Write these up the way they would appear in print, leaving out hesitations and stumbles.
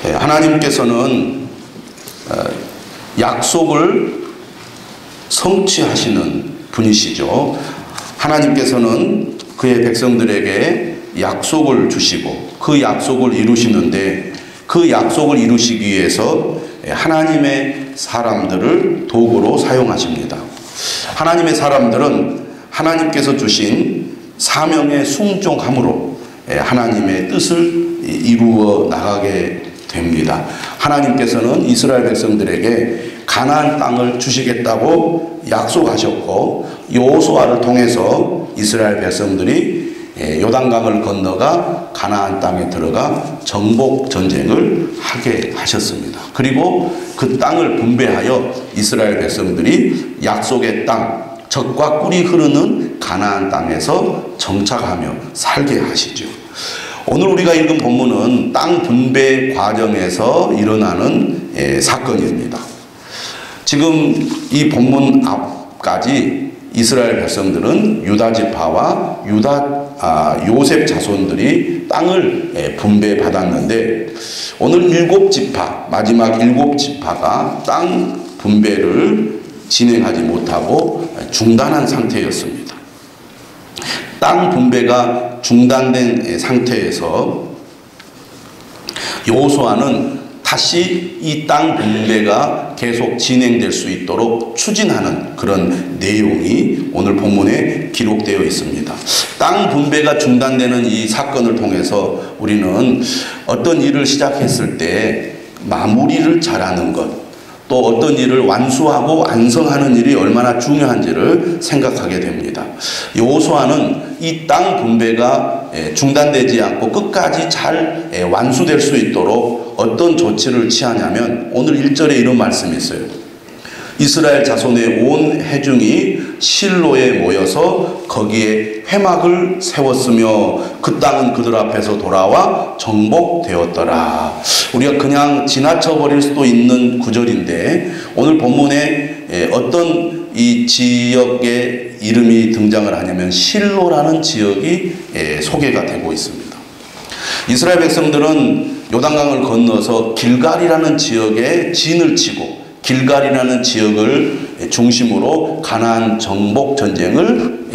하나님께서는 약속을 성취하시는 분이시죠. 하나님께서는 그의 백성들에게 약속을 주시고 그 약속을 이루시는데, 그 약속을 이루시기 위해서 하나님의 사람들을 도구로 사용하십니다. 하나님의 사람들은 하나님께서 주신 사명에 순종함으로 하나님의 뜻을 이루어 나가게 됩니다. 하나님께서는 이스라엘 백성들에게 가나안 땅을 주시겠다고 약속하셨고, 여호수아를 통해서 이스라엘 백성들이 요단강을 건너가 가나안 땅에 들어가 정복 전쟁을 하게 하셨습니다. 그리고 그 땅을 분배하여 이스라엘 백성들이 약속의 땅, 젖과 꿀이 흐르는 가나안 땅에서 정착하며 살게 하시죠. 오늘 우리가 읽은 본문은 땅 분배 과정에서 일어나는 사건입니다. 지금 이 본문 앞까지 이스라엘 백성들은 유다 지파와 요셉 자손들이 땅을 분배받았는데, 오늘 7지파, 마지막 7지파가 땅 분배를 진행하지 못하고 중단한 상태였습니다. 땅 분배가 중단된 상태에서 여호수아는 다시 이 땅 분배가 계속 진행될 수 있도록 추진하는 그런 내용이 오늘 본문에 기록되어 있습니다. 땅 분배가 중단되는 이 사건을 통해서 우리는 어떤 일을 시작했을 때 마무리를 잘하는 것, 또 어떤 일을 완수하고 완성하는 일이 얼마나 중요한지를 생각하게 됩니다. 여호수아는 이 땅 분배가 중단되지 않고 끝까지 잘 완수될 수 있도록 어떤 조치를 취하냐면, 오늘 1절에 이런 말씀이 있어요. 이스라엘 자손의 온 회중이 실로에 모여서 거기에 회막을 세웠으며 그 땅은 그들 앞에서 돌아와 정복되었더라. 우리가 그냥 지나쳐버릴 수도 있는 구절인데, 오늘 본문에 어떤 이 지역의 이름이 등장을 하냐면 실로라는 지역이 소개가 되고 있습니다. 이스라엘 백성들은 요단강을 건너서 길갈이라는 지역에 진을 치고 길갈이라는 지역을 중심으로 가나안 정복 전쟁을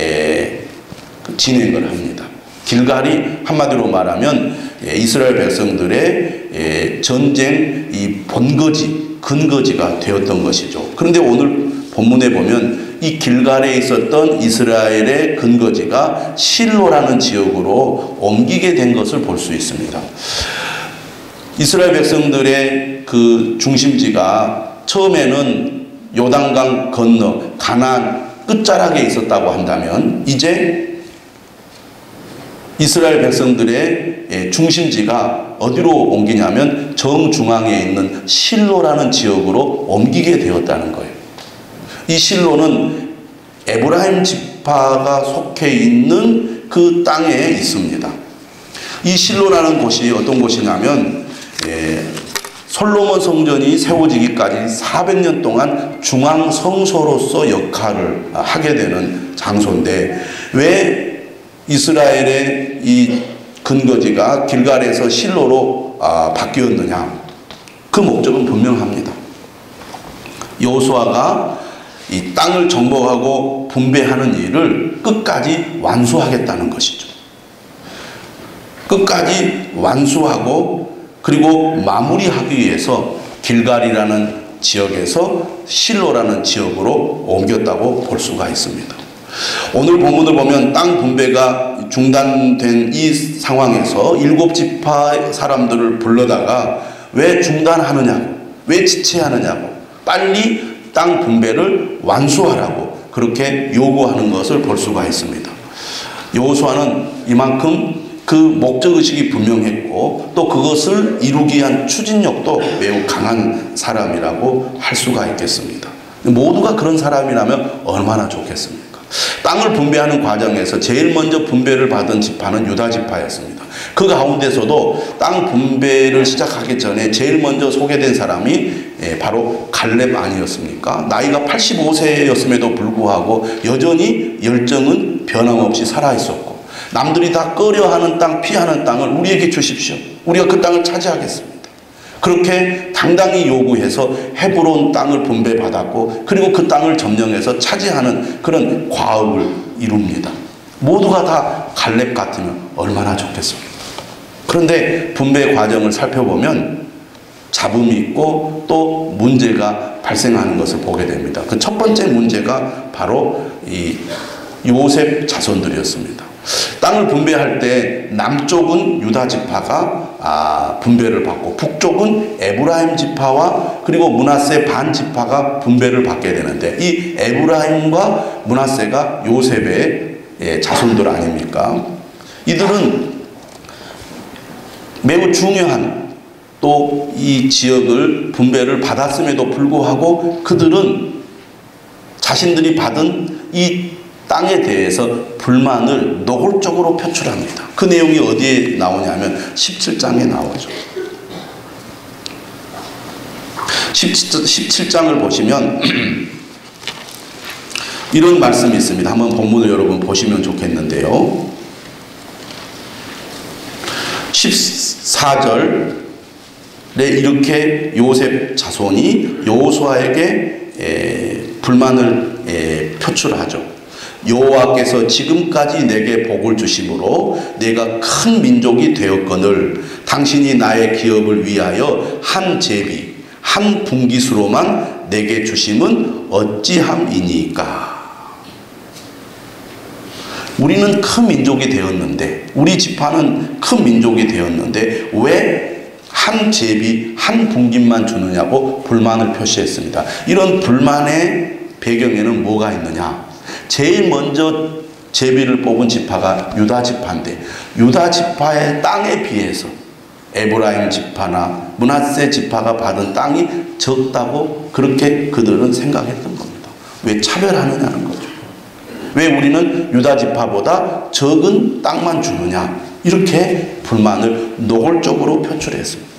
진행을 합니다. 길갈이 한마디로 말하면 이스라엘 백성들의 전쟁 이 본거지, 근거지가 되었던 것이죠. 그런데 오늘 본문에 보면 이 길갈에 있었던 이스라엘의 근거지가 실로라는 지역으로 옮기게 된 것을 볼 수 있습니다. 이스라엘 백성들의 그 중심지가 처음에는 요단강 건너 가나안 끝자락에 있었다고 한다면, 이제 이스라엘 백성들의 중심지가 어디로 옮기냐면 정중앙에 있는 실로라는 지역으로 옮기게 되었다는 거예요. 이 실로는 에브라임 지파가 속해 있는 그 땅에 있습니다. 이 실로라는 곳이 어떤 곳이냐면 솔로몬 성전이 세워지기까지 400년 동안 중앙 성소로서 역할을 하게 되는 장소인데, 왜 이스라엘의 이 근거지가 길갈에서 실로로 바뀌었느냐? 그 목적은 분명합니다. 여호수아가 이 땅을 정복하고 분배하는 일을 끝까지 완수하겠다는 것이죠. 끝까지 완수하고 그리고 마무리하기 위해서 길갈이라는 지역에서 실로라는 지역으로 옮겼다고 볼 수가 있습니다. 오늘 본문을 보면 땅 분배가 중단된 이 상황에서 7지파 사람들을 불러다가 왜 중단하느냐고, 왜 지체하느냐고, 빨리 땅 분배를 완수하라고 그렇게 요구하는 것을 볼 수가 있습니다. 여호수아는 이만큼 그 목적의식이 분명했고, 또 그것을 이루기 위한 추진력도 매우 강한 사람이라고 할 수가 있겠습니다. 모두가 그런 사람이라면 얼마나 좋겠습니까? 땅을 분배하는 과정에서 제일 먼저 분배를 받은 지파는 유다 지파였습니다. 그 가운데서도 땅 분배를 시작하기 전에 제일 먼저 소개된 사람이 바로 갈렙 아니었습니까? 나이가 85세였음에도 불구하고 여전히 열정은 변함없이 살아있었고, 남들이 다 꺼려하는 땅, 피하는 땅을 우리에게 주십시오. 우리가 그 땅을 차지하겠습니다. 그렇게 당당히 요구해서 헤브론 땅을 분배받았고 그리고 그 땅을 점령해서 차지하는 그런 과업을 이룹니다. 모두가 다 갈렙 같으면 얼마나 좋겠습니까? 그런데 분배 과정을 살펴보면 잡음이 있고 또 문제가 발생하는 것을 보게 됩니다. 그 첫 번째 문제가 바로 이 요셉 자손들이었습니다. 땅을 분배할 때 남쪽은 유다 지파가 분배를 받고 북쪽은 에브라임 지파와 그리고 므낫세 반 지파가 분배를 받게 되는데 이 에브라임과 므낫세가 요셉의 자손들 아닙니까? 이들은 매우 중요한 또 이 지역을 분배를 받았음에도 불구하고 그들은 자신들이 받은 이 땅에 대해서 불만을 노골적으로 표출합니다. 그 내용이 어디에 나오냐면 17장에 나오죠. 17장을 보시면 이런 말씀이 있습니다. 한번 본문을 여러분 보시면 좋겠는데요. 14절에 이렇게 요셉 자손이 여호수아에게 불만을 표출하죠. 여호와께서 지금까지 내게 복을 주심으로 내가 큰 민족이 되었거늘 당신이 나의 기업을 위하여 한 제비 한 분깃으로만 내게 주심은 어찌함이니까. 우리는 큰 민족이 되었는데 우리 지파는 큰 민족이 되었는데 왜 한 제비 한 분깃만 주느냐고 불만을 표시했습니다. 이런 불만의 배경에는 뭐가 있느냐? 제일 먼저 제비를 뽑은 지파가 유다 지파인데 유다 지파의 땅에 비해서 에브라임 지파나 므낫세 지파가 받은 땅이 적다고 그렇게 그들은 생각했던 겁니다. 왜 차별하느냐는 거죠. 왜 우리는 유다 지파보다 적은 땅만 주느냐 이렇게 불만을 노골적으로 표출했습니다.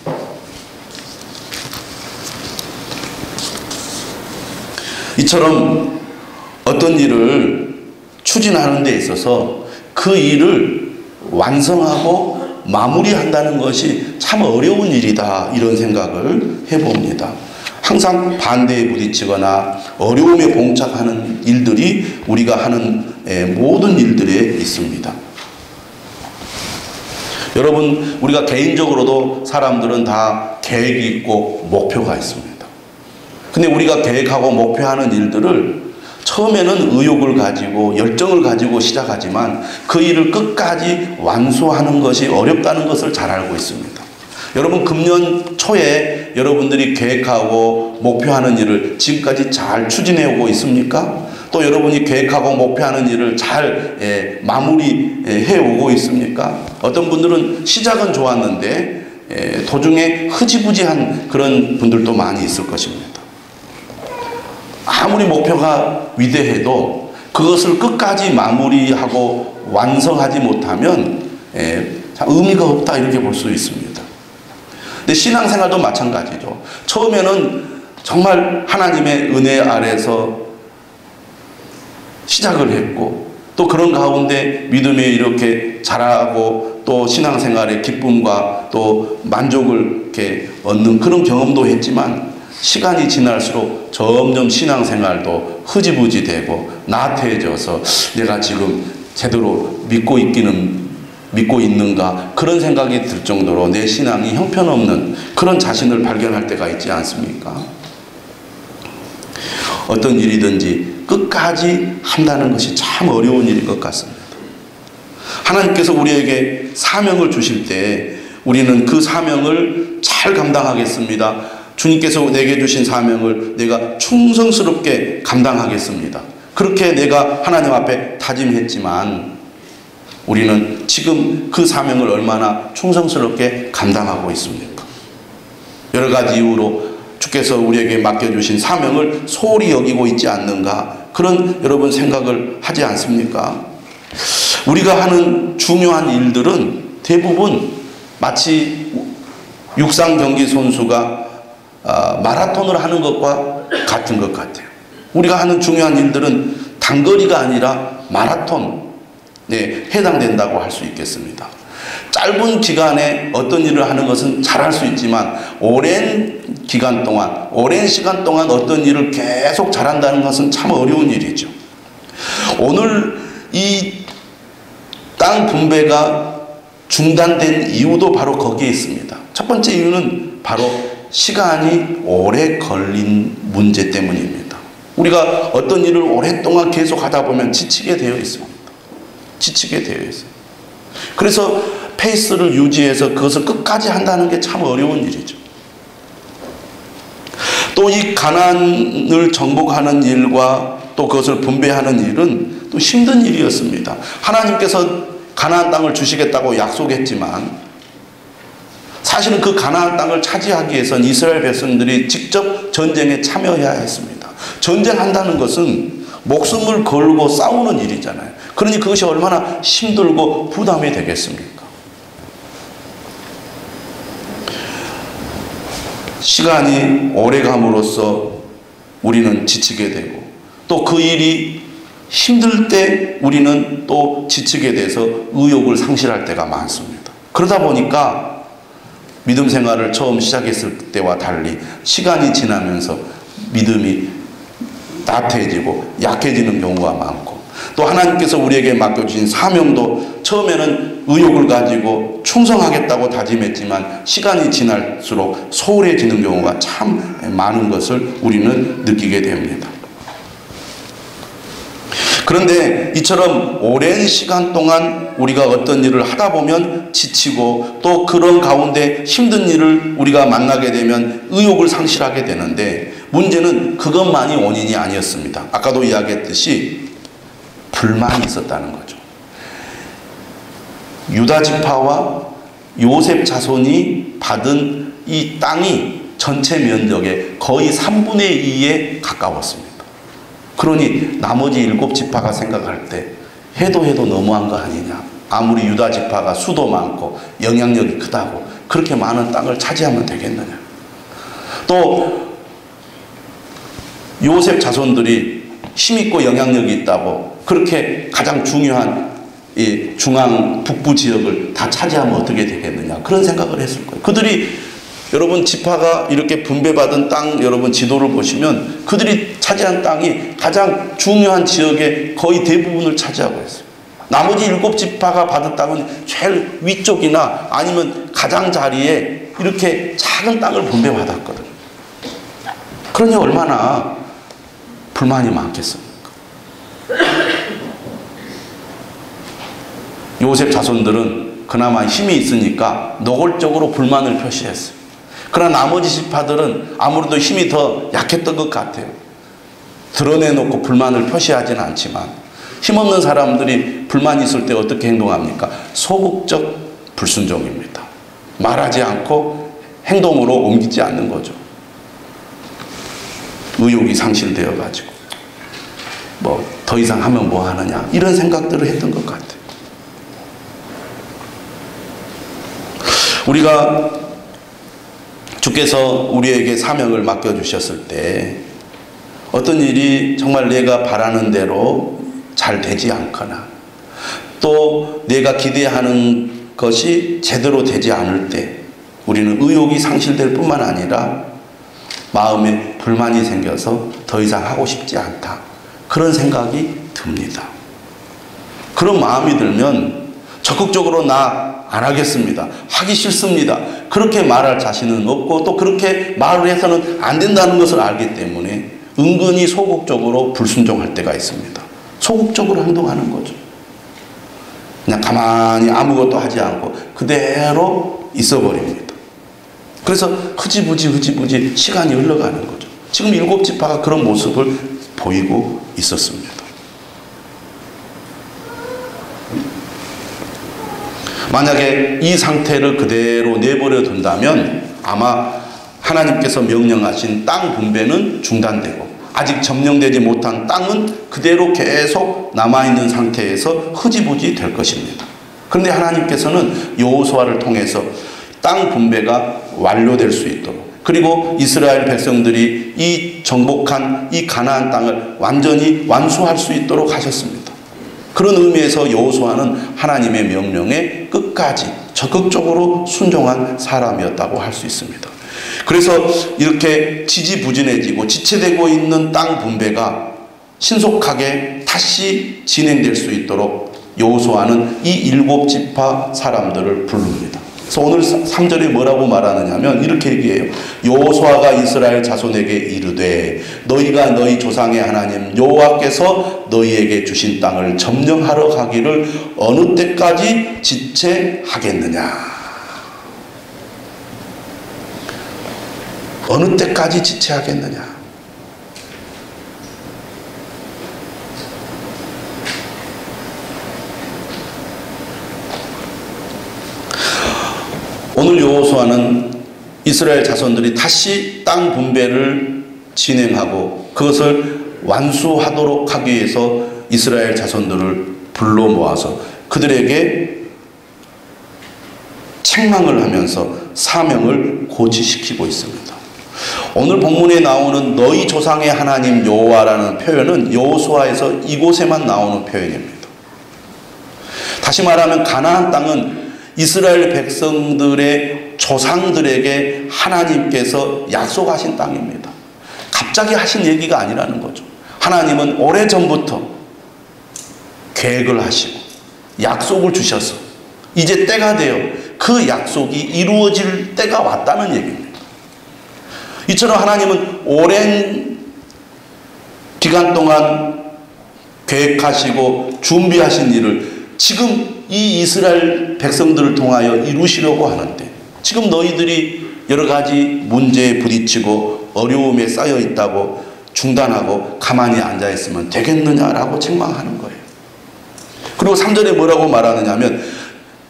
이처럼 어떤 일을 추진하는 데 있어서 그 일을 완성하고 마무리한다는 것이 참 어려운 일이다 이런 생각을 해봅니다. 항상 반대에 부딪히거나 어려움에 봉착하는 일들이 우리가 하는 모든 일들에 있습니다. 여러분 우리가 개인적으로도 사람들은 다 계획이 있고 목표가 있습니다. 근데 우리가 계획하고 목표하는 일들을 처음에는 의욕을 가지고 열정을 가지고 시작하지만 그 일을 끝까지 완수하는 것이 어렵다는 것을 잘 알고 있습니다. 여러분 금년 초에 여러분들이 계획하고 목표하는 일을 지금까지 잘 추진해 오고 있습니까? 또 여러분이 계획하고 목표하는 일을 잘 마무리해 오고 있습니까? 어떤 분들은 시작은 좋았는데 도중에 흐지부지한 그런 분들도 많이 있을 것입니다. 아무리 목표가 위대해도 그것을 끝까지 마무리하고 완성하지 못하면 의미가 없다 이렇게 볼 수 있습니다. 근데 신앙생활도 마찬가지죠. 처음에는 정말 하나님의 은혜 아래서 시작을 했고 또 그런 가운데 믿음에 이렇게 자라고 또 신앙생활의 기쁨과 또 만족을 이렇게 얻는 그런 경험도 했지만 시간이 지날수록 점점 신앙생활도 흐지부지 되고 나태해져서 내가 지금 제대로 믿고 있는가 그런 생각이 들 정도로 내 신앙이 형편없는 그런 자신을 발견할 때가 있지 않습니까? 어떤 일이든지 끝까지 한다는 것이 참 어려운 일인 것 같습니다. 하나님께서 우리에게 사명을 주실 때 우리는 그 사명을 잘 감당하겠습니다. 주님께서 내게 주신 사명을 내가 충성스럽게 감당하겠습니다. 그렇게 내가 하나님 앞에 다짐했지만 우리는 지금 그 사명을 얼마나 충성스럽게 감당하고 있습니까? 여러 가지 이유로 주께서 우리에게 맡겨주신 사명을 소홀히 여기고 있지 않는가 그런 여러분 생각을 하지 않습니까? 우리가 하는 중요한 일들은 대부분 마치 육상 경기 선수가 마라톤을 하는 것과 같은 것 같아요. 우리가 하는 중요한 일들은 단거리가 아니라 마라톤에 해당된다고 할 수 있겠습니다. 짧은 기간에 어떤 일을 하는 것은 잘할 수 있지만 오랜 기간 동안, 오랜 시간 동안 어떤 일을 계속 잘한다는 것은 참 어려운 일이죠. 오늘 이 땅 분배가 중단된 이유도 바로 거기에 있습니다. 첫 번째 이유는 바로 시간이 오래 걸린 문제 때문입니다. 우리가 어떤 일을 오랫동안 계속 하다 보면 지치게 되어 있습니다. 지치게 되어 있어요. 그래서 페이스를 유지해서 그것을 끝까지 한다는 게 참 어려운 일이죠. 또 이 가나안을 정복하는 일과 또 그것을 분배하는 일은 또 힘든 일이었습니다. 하나님께서 가나안 땅을 주시겠다고 약속했지만 사실은 그 가나안 땅을 차지하기 위해서는 이스라엘 백성들이 직접 전쟁에 참여해야 했습니다. 전쟁한다는 것은 목숨을 걸고 싸우는 일이잖아요. 그러니 그것이 얼마나 힘들고 부담이 되겠습니까? 시간이 오래 감으로써 우리는 지치게 되고 또 그 일이 힘들 때 우리는 또 지치게 돼서 의욕을 상실할 때가 많습니다. 그러다 보니까 믿음 생활을 처음 시작했을 때와 달리 시간이 지나면서 믿음이 나태해지고 약해지는 경우가 많고 또 하나님께서 우리에게 맡겨주신 사명도 처음에는 의욕을 가지고 충성하겠다고 다짐했지만 시간이 지날수록 소홀해지는 경우가 참 많은 것을 우리는 느끼게 됩니다. 그런데 이처럼 오랜 시간 동안 우리가 어떤 일을 하다 보면 지치고 또 그런 가운데 힘든 일을 우리가 만나게 되면 의욕을 상실하게 되는데 문제는 그것만이 원인이 아니었습니다. 아까도 이야기했듯이 불만이 있었다는 거죠. 유다 지파와 요셉 자손이 받은 이 땅이 전체 면적의 거의 3분의 2에 가까웠습니다. 그러니 나머지 7지파가 생각할 때 해도 너무한 거 아니냐. 아무리 유다 지파가 수도 많고 영향력이 크다고 그렇게 많은 땅을 차지하면 되겠느냐. 또 요셉 자손들이 힘있고 영향력이 있다고 그렇게 가장 중요한 이 중앙 북부 지역을 다 차지하면 어떻게 되겠느냐. 그런 생각을 했을 거예요. 그들이 여러분 지파가 이렇게 분배받은 땅 여러분 지도를 보시면 그들이 차지한 땅이 가장 중요한 지역의 거의 대부분을 차지하고 있어요. 나머지 7지파가 받은 땅은 제일 위쪽이나 아니면 가장자리에 이렇게 작은 땅을 분배받았거든요. 그러니 얼마나 불만이 많겠습니까? 요셉 자손들은 그나마 힘이 있으니까 노골적으로 불만을 표시했어요. 그러나 나머지 지파들은 아무래도 힘이 더 약했던 것 같아요. 드러내놓고 불만을 표시하지는 않지만 힘없는 사람들이 불만이 있을 때 어떻게 행동합니까? 소극적 불순종입니다. 말하지 않고 행동으로 옮기지 않는 거죠. 의욕이 상실되어 가지고 뭐 더 이상 하면 뭐 하느냐 이런 생각들을 했던 것 같아요. 우리가 주께서 우리에게 사명을 맡겨주셨을 때 어떤 일이 정말 내가 바라는 대로 잘 되지 않거나 또 내가 기대하는 것이 제대로 되지 않을 때 우리는 의욕이 상실될 뿐만 아니라 마음에 불만이 생겨서 더 이상 하고 싶지 않다. 그런 생각이 듭니다. 그런 마음이 들면 적극적으로 나 안 하겠습니다. 하기 싫습니다. 그렇게 말할 자신은 없고 또 그렇게 말을 해서는 안 된다는 것을 알기 때문에 은근히 소극적으로 불순종할 때가 있습니다. 소극적으로 행동하는 거죠. 그냥 가만히 아무것도 하지 않고 그대로 있어버립니다. 그래서 흐지부지 시간이 흘러가는 거죠. 지금 7지파가 그런 모습을 보이고 있었습니다. 만약에 이 상태를 그대로 내버려 둔다면 아마 하나님께서 명령하신 땅 분배는 중단되고 아직 점령되지 못한 땅은 그대로 계속 남아있는 상태에서 흐지부지 될 것입니다. 그런데 하나님께서는 여호수아를 통해서 땅 분배가 완료될 수 있도록 그리고 이스라엘 백성들이 이 정복한 이 가나안 땅을 완전히 완수할 수 있도록 하셨습니다. 그런 의미에서 여호수아는 하나님의 명령에 끝까지 적극적으로 순종한 사람이었다고 할 수 있습니다. 그래서 이렇게 지지부진해지고 지체되고 있는 땅 분배가 신속하게 다시 진행될 수 있도록 여호수아는 이 7지파 사람들을 부릅니다. 그래서 오늘 3절에 뭐라고 말하느냐면 이렇게 얘기해요. 여호수아가 이스라엘 자손에게 이르되 너희가 너희 조상의 하나님 여호와께서 너희에게 주신 땅을 점령하러 가기를 어느 때까지 지체하겠느냐. 어느 때까지 지체하겠느냐. 오늘 여호수아는 이스라엘 자손들이 다시 땅 분배를 진행하고 그것을 완수하도록 하기 위해서 이스라엘 자손들을 불러 모아서 그들에게 책망을 하면서 사명을 고지시키고 있습니다. 오늘 본문에 나오는 너희 조상의 하나님 여호와라는 표현은 여호수아에서 이곳에만 나오는 표현입니다. 다시 말하면 가나안 땅은 이스라엘 백성들의 조상들에게 하나님께서 약속하신 땅입니다. 갑자기 하신 얘기가 아니라는 거죠. 하나님은 오래전부터 계획을 하시고 약속을 주셔서 이제 때가 되어 그 약속이 이루어질 때가 왔다는 얘기입니다. 이처럼 하나님은 오랜 기간 동안 계획하시고 준비하신 일을 지금 이 이스라엘 백성들을 통하여 이루시려고 하는데 지금 너희들이 여러 가지 문제에 부딪히고 어려움에 쌓여 있다고 중단하고 가만히 앉아 있으면 되겠느냐라고 책망하는 거예요. 그리고 3절에 뭐라고 말하느냐 하면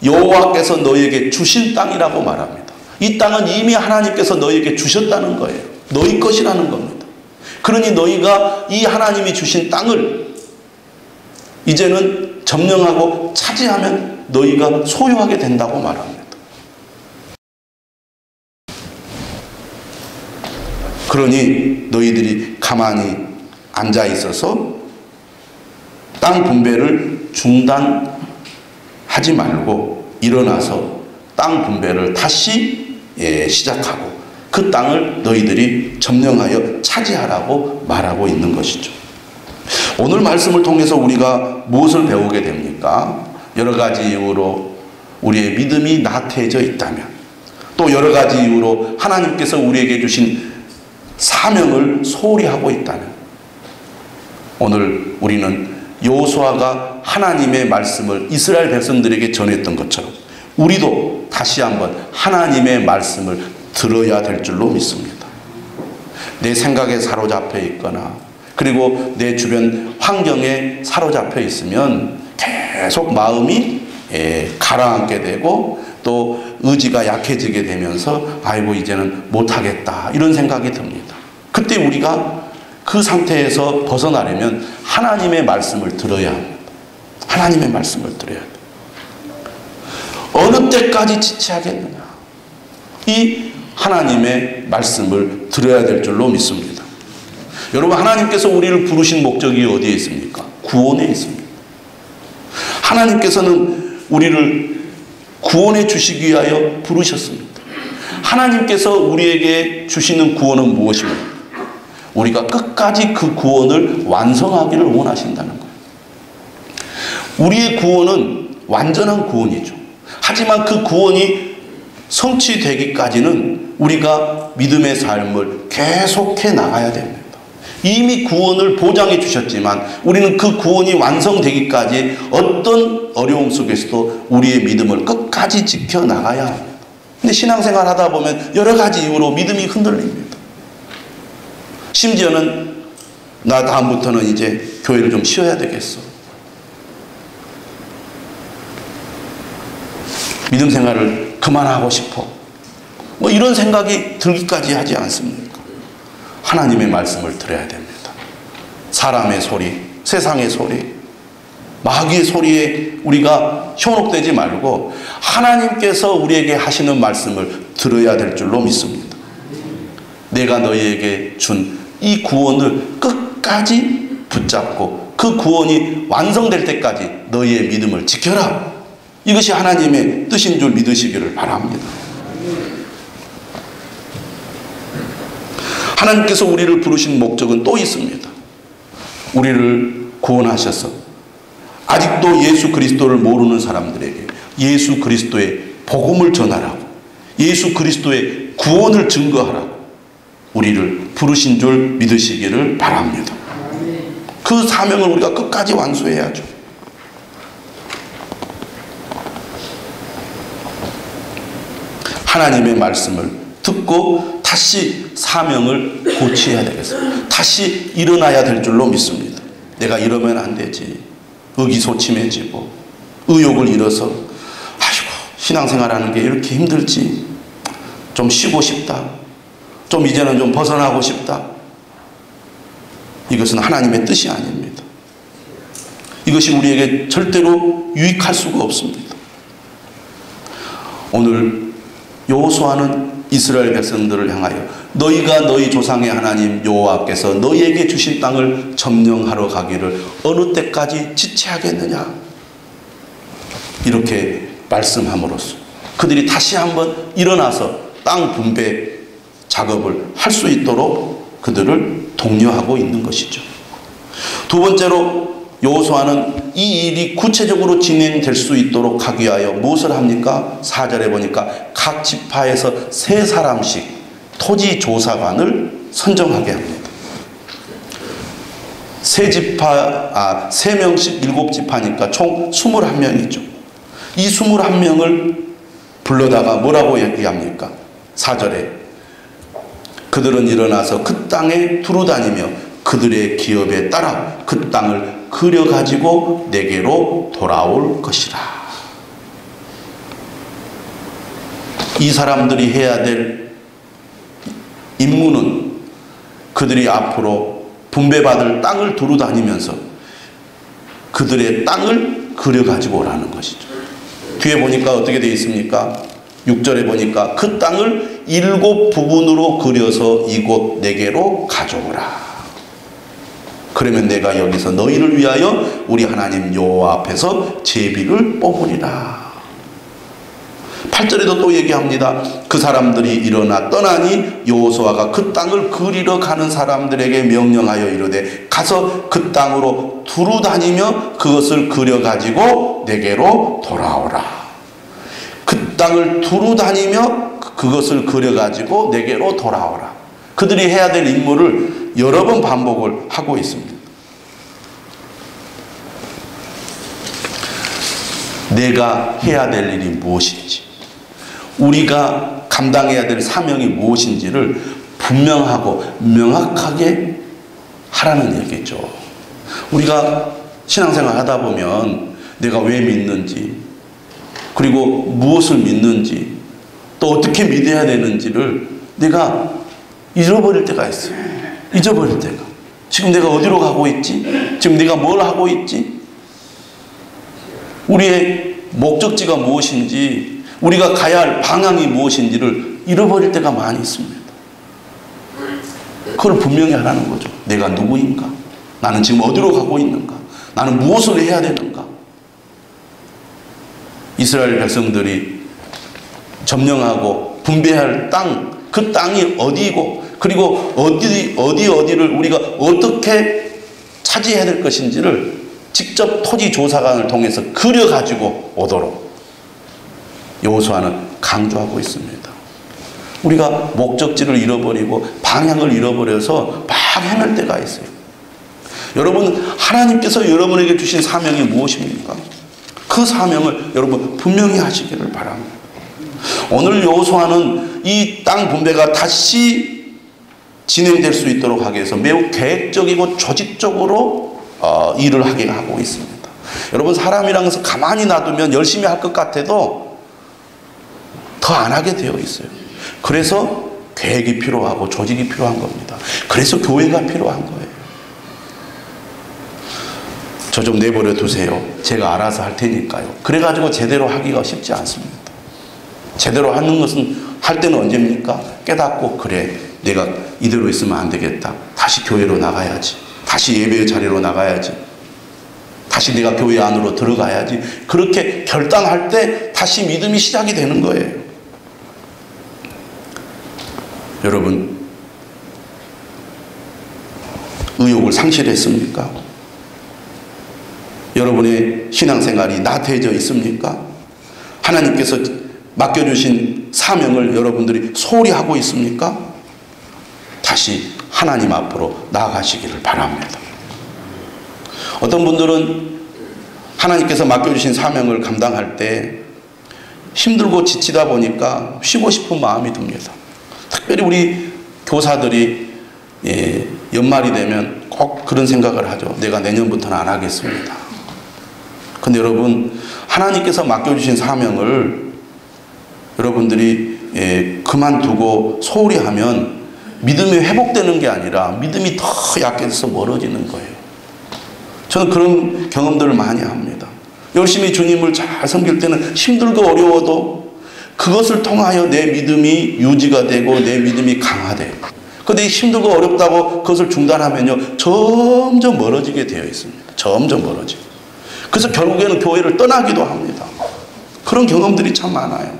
여호와께서 너희에게 주신 땅이라고 말합니다. 이 땅은 이미 하나님께서 너희에게 주셨다는 거예요. 너희 것이라는 겁니다. 그러니 너희가 이 하나님이 주신 땅을 이제는 점령하고 차지하면 너희가 소유하게 된다고 말합니다. 그러니 너희들이 가만히 앉아 있어서 땅 분배를 중단하지 말고 일어나서 땅 분배를 다시 시작하고 그 땅을 너희들이 점령하여 차지하라고 말하고 있는 것이죠. 오늘 말씀을 통해서 우리가 무엇을 배우게 됩니까? 여러 가지 이유로 우리의 믿음이 나태해져 있다면 또 여러 가지 이유로 하나님께서 우리에게 주신 사명을 소홀히 하고 있다면 오늘 우리는 여호수아가 하나님의 말씀을 이스라엘 백성들에게 전했던 것처럼 우리도 다시 한번 하나님의 말씀을 들어야 될 줄로 믿습니다. 내 생각에 사로잡혀 있거나 그리고 내 주변 환경에 사로잡혀 있으면 계속 마음이 가라앉게 되고 또 의지가 약해지게 되면서 아이고 이제는 못하겠다 이런 생각이 듭니다. 그때 우리가 그 상태에서 벗어나려면 하나님의 말씀을 들어야 합니다. 하나님의 말씀을 들어야 합니다. 어느 때까지 지체하겠느냐. 이 하나님의 말씀을 들어야 될 줄로 믿습니다. 여러분 하나님께서 우리를 부르신 목적이 어디에 있습니까? 구원에 있습니다. 하나님께서는 우리를 구원해 주시기 위하여 부르셨습니다. 하나님께서 우리에게 주시는 구원은 무엇입니까? 우리가 끝까지 그 구원을 완성하기를 원하신다는 거예요. 우리의 구원은 완전한 구원이죠. 하지만 그 구원이 성취되기까지는 우리가 믿음의 삶을 계속해 나가야 됩니다. 이미 구원을 보장해 주셨지만 우리는 그 구원이 완성되기까지 어떤 어려움 속에서도 우리의 믿음을 끝까지 지켜나가야 합니다. 근데 신앙생활 하다 보면 여러 가지 이유로 믿음이 흔들립니다. 심지어는 나 다음부터는 이제 교회를 좀 쉬어야 되겠어. 믿음 생활을 그만하고 싶어. 뭐 이런 생각이 들기까지 하지 않습니까? 하나님의 말씀을 들어야 됩니다. 사람의 소리, 세상의 소리, 마귀의 소리에 우리가 현혹되지 말고 하나님께서 우리에게 하시는 말씀을 들어야 될 줄로 믿습니다. 내가 너희에게 준 이 구원을 끝까지 붙잡고 그 구원이 완성될 때까지 너희의 믿음을 지켜라. 이것이 하나님의 뜻인 줄 믿으시기를 바랍니다. 하나님께서 우리를 부르신 목적은 또 있습니다. 우리를 구원하셔서 아직도 예수 그리스도를 모르는 사람들에게 예수 그리스도의 복음을 전하라고, 예수 그리스도의 구원을 증거하라고 우리를 부르신 줄 믿으시기를 바랍니다. 그 사명을 우리가 끝까지 완수해야죠. 하나님의 말씀을 듣고 다시 사명을 고치해야 되겠습니다. 다시 일어나야 될 줄로 믿습니다. 내가 이러면 안 되지. 의기소침해지고 의욕을 잃어서 아이고 신앙생활하는 게 이렇게 힘들지. 좀 쉬고 싶다. 좀 이제는 좀 벗어나고 싶다. 이것은 하나님의 뜻이 아닙니다. 이것이 우리에게 절대로 유익할 수가 없습니다. 오늘 여호수아는 이스라엘 백성들을 향하여 너희가 너희 조상의 하나님 여호와께서 너희에게 주신 땅을 점령하러 가기를 어느 때까지 지체하겠느냐, 이렇게 말씀함으로써 그들이 다시 한번 일어나서 땅 분배 작업을 할 수 있도록 그들을 독려하고 있는 것이죠. 두 번째로 여호수아는 이 일이 구체적으로 진행될 수 있도록 하기 위하여 무엇을 합니까? 4절에 보니까 각 지파에서 3사람씩 토지조사관을 선정하게 합니다. 3명씩 7지파니까 총 21명이죠. 이 21명을 불러다가 뭐라고 얘기합니까? 4절에 그들은 일어나서 그 땅에 두루다니며 그들의 기업에 따라 그 땅을 그려가지고 내게로 돌아올 것이라. 이 사람들이 해야 될 임무는 그들이 앞으로 분배받을 땅을 두루다니면서 그들의 땅을 그려가지고 오라는 것이죠. 뒤에 보니까 어떻게 되어 있습니까? 6절에 보니까 그 땅을 7부분으로 그려서 이곳 내게로 가져오라. 그러면 내가 여기서 너희를 위하여 우리 하나님 여호와 앞에서 제비를 뽑으리라. 8절에도 또 얘기합니다. 그 사람들이 일어나 떠나니 여호수아가 그 땅을 그리러 가는 사람들에게 명령하여 이르되 가서 그 땅으로 두루 다니며 그것을 그려 가지고 내게로 돌아오라. 그 땅을 두루 다니며 그것을 그려 가지고 내게로 돌아오라. 그들이 해야 될 임무를 여러 번 반복을 하고 있습니다. 내가 해야 될 일이 무엇인지, 우리가 감당해야 될 사명이 무엇인지를 분명하고 명확하게 하라는 얘기죠. 우리가 신앙생활 하다 보면 내가 왜 믿는지, 그리고 무엇을 믿는지, 또 어떻게 믿어야 되는지를 내가 잊어버릴 때가 있어요. 잊어버릴 때가. 지금 내가 어디로 가고 있지? 지금 내가 뭘 하고 있지? 우리의 목적지가 무엇인지, 우리가 가야 할 방향이 무엇인지를 잃어버릴 때가 많이 있습니다. 그걸 분명히 하라는 거죠. 내가 누구인가? 나는 지금 어디로 가고 있는가? 나는 무엇을 해야 되는가? 이스라엘 백성들이 점령하고 분배할 땅, 그 땅이 어디이고, 그리고 어디를 우리가 어떻게 차지해야 될 것인지를 직접 토지조사관을 통해서 그려가지고 오도록 여호수아는 강조하고 있습니다. 우리가 목적지를 잃어버리고 방향을 잃어버려서 막 헤맬 때가 있어요. 여러분, 하나님께서 여러분에게 주신 사명이 무엇입니까? 그 사명을 여러분 분명히 하시기를 바랍니다. 오늘 여호수아는 이 땅 분배가 다시 진행될 수 있도록 하기 위해서 매우 계획적이고 조직적으로 일을 하게 하고 있습니다. 여러분, 사람이랑서 가만히 놔두면 열심히 할 것 같아도 더 안 하게 되어 있어요. 그래서 계획이 필요하고 조직이 필요한 겁니다. 그래서 교회가 필요한 거예요. 저 좀 내버려 두세요. 제가 알아서 할 테니까요. 그래가지고 제대로 하기가 쉽지 않습니다. 제대로 하는 것은 할 때는 언제입니까? 깨닫고, 그래, 내가 이대로 있으면 안 되겠다. 다시 교회로 나가야지. 다시 예배의 자리로 나가야지. 다시 내가 교회 안으로 들어가야지. 그렇게 결단할 때 다시 믿음이 시작이 되는 거예요. 여러분, 의욕을 상실했습니까? 여러분의 신앙생활이 나태해져 있습니까? 하나님께서 맡겨주신 사명을 여러분들이 소홀히 하고 있습니까? 다시 하나님 앞으로 나아가시기를 바랍니다. 어떤 분들은 하나님께서 맡겨주신 사명을 감당할 때 힘들고 지치다 보니까 쉬고 싶은 마음이 듭니다. 특별히 우리 교사들이 연말이 되면 꼭 그런 생각을 하죠. 내가 내년부터는 안 하겠습니다. 근데 여러분, 하나님께서 맡겨주신 사명을 여러분들이 그만두고 소홀히 하면 믿음이 회복되는 게 아니라 믿음이 더 약해져서 멀어지는 거예요. 저는 그런 경험들을 많이 합니다. 열심히 주님을 잘 섬길 때는 힘들고 어려워도 그것을 통하여 내 믿음이 유지가 되고 내 믿음이 강화돼요. 근데 힘들고 어렵다고 그것을 중단하면요, 점점 멀어지게 되어 있습니다. 점점 멀어지고. 그래서 결국에는 교회를 떠나기도 합니다. 그런 경험들이 참 많아요.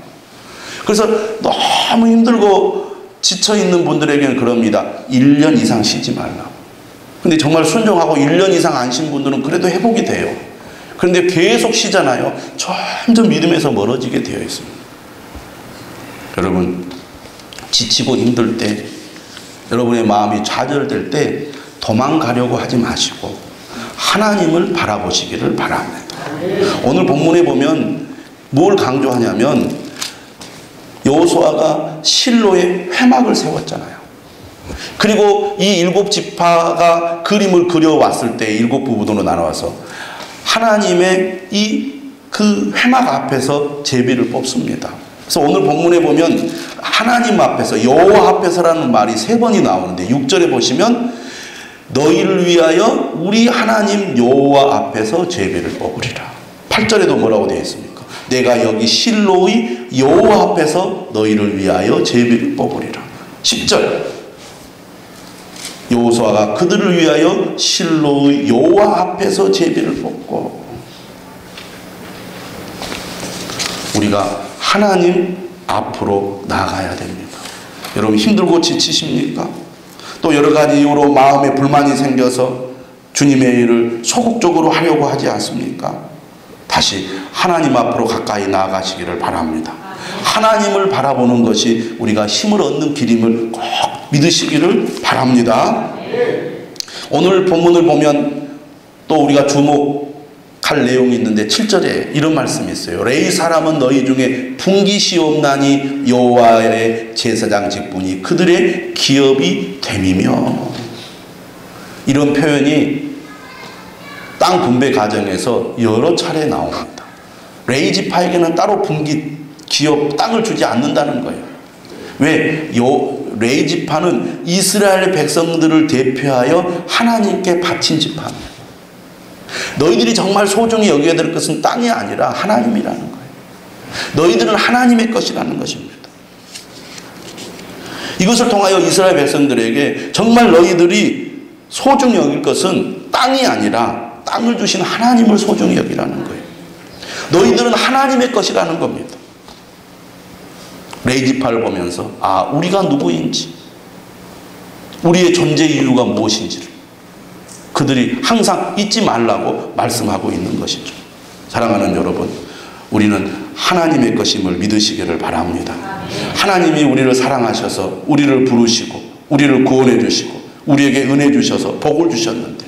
그래서 너무 힘들고 지쳐있는 분들에게는 그럽니다. 1년 이상 쉬지 말라고. 근데 정말 순종하고 1년 이상 안 쉰 분들은 그래도 회복이 돼요. 그런데 계속 쉬잖아요. 점점 믿음에서 멀어지게 되어 있습니다. 여러분, 지치고 힘들 때, 여러분의 마음이 좌절될 때 도망가려고 하지 마시고 하나님을 바라보시기를 바랍니다. 오늘 본문에 보면 뭘 강조하냐면 여호수아가 실로에 회막을 세웠잖아요. 그리고 이 7지파가 그림을 그려왔을 때 7부분으로 나눠서 하나님의 그 회막 앞에서 제비를 뽑습니다. 그래서 오늘 본문에 보면 하나님 앞에서, 여호와 앞에서라는 말이 3번이 나오는데 6절에 보시면 너희를 위하여 우리 하나님 여호와 앞에서 제비를 뽑으리라. 8절에도 뭐라고 되어 있습니까? 내가 여기 실로의 여호와 앞에서 너희를 위하여 제비를 뽑으리라. 10절 여호수아가 그들을 위하여 실로의 여호와 앞에서 제비를 뽑고. 우리가 하나님 앞으로 나가야 됩니다. 여러분, 힘들고 지치십니까? 또 여러 가지 이유로 마음에 불만이 생겨서 주님의 일을 소극적으로 하려고 하지 않습니까? 다시 하나님 앞으로 가까이 나아가시기를 바랍니다. 하나님을 바라보는 것이 우리가 힘을 얻는 길임을 꼭 믿으시기를 바랍니다. 오늘 본문을 보면 또 우리가 주목할 내용이 있는데 7절에 이런 말씀이 있어요. 레위 사람은 너희 중에 분깃이옵나니 여호와의 제사장 직분이 그들의 기업이 됨이며. 이런 표현이 땅 분배 과정에서 여러 차례 나옵니다. 레위 지파에게는 따로 분깃, 기업, 땅을 주지 않는다는 거예요. 왜? 레위 지파는 이스라엘 백성들을 대표하여 하나님께 바친 지파입니다. 너희들이 정말 소중히 여겨야 될 것은 땅이 아니라 하나님이라는 거예요. 너희들은 하나님의 것이라는 것입니다. 이것을 통하여 이스라엘 백성들에게 정말 너희들이 소중히 여길 것은 땅이 아니라 땅을 주신 하나님을 소중히 여기라는 거예요. 너희들은 하나님의 것이라는 겁니다. 레위 지파를 보면서 우리가 누구인지, 우리의 존재 이유가 무엇인지를 그들이 항상 잊지 말라고 말씀하고 있는 것이죠. 사랑하는 여러분, 우리는 하나님의 것임을 믿으시기를 바랍니다. 하나님이 우리를 사랑하셔서 우리를 부르시고 우리를 구원해 주시고 우리에게 은혜 주셔서 복을 주셨는데,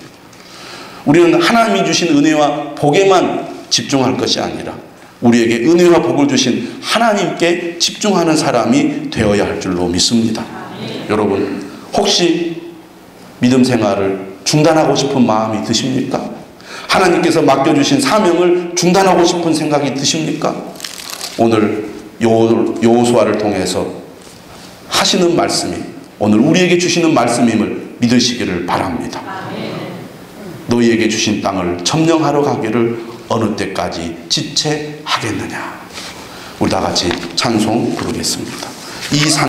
우리는 하나님이 주신 은혜와 복에만 집중할 것이 아니라 우리에게 은혜와 복을 주신 하나님께 집중하는 사람이 되어야 할 줄로 믿습니다. 여러분, 혹시 믿음 생활을 중단하고 싶은 마음이 드십니까? 하나님께서 맡겨주신 사명을 중단하고 싶은 생각이 드십니까? 오늘 여호수아를 통해서 하시는 말씀이 오늘 우리에게 주시는 말씀임을 믿으시기를 바랍니다. 너희에게 주신 땅을 점령하러 가기를 어느 때까지 지체하겠느냐. 우리 다 같이 찬송 부르겠습니다. 이 산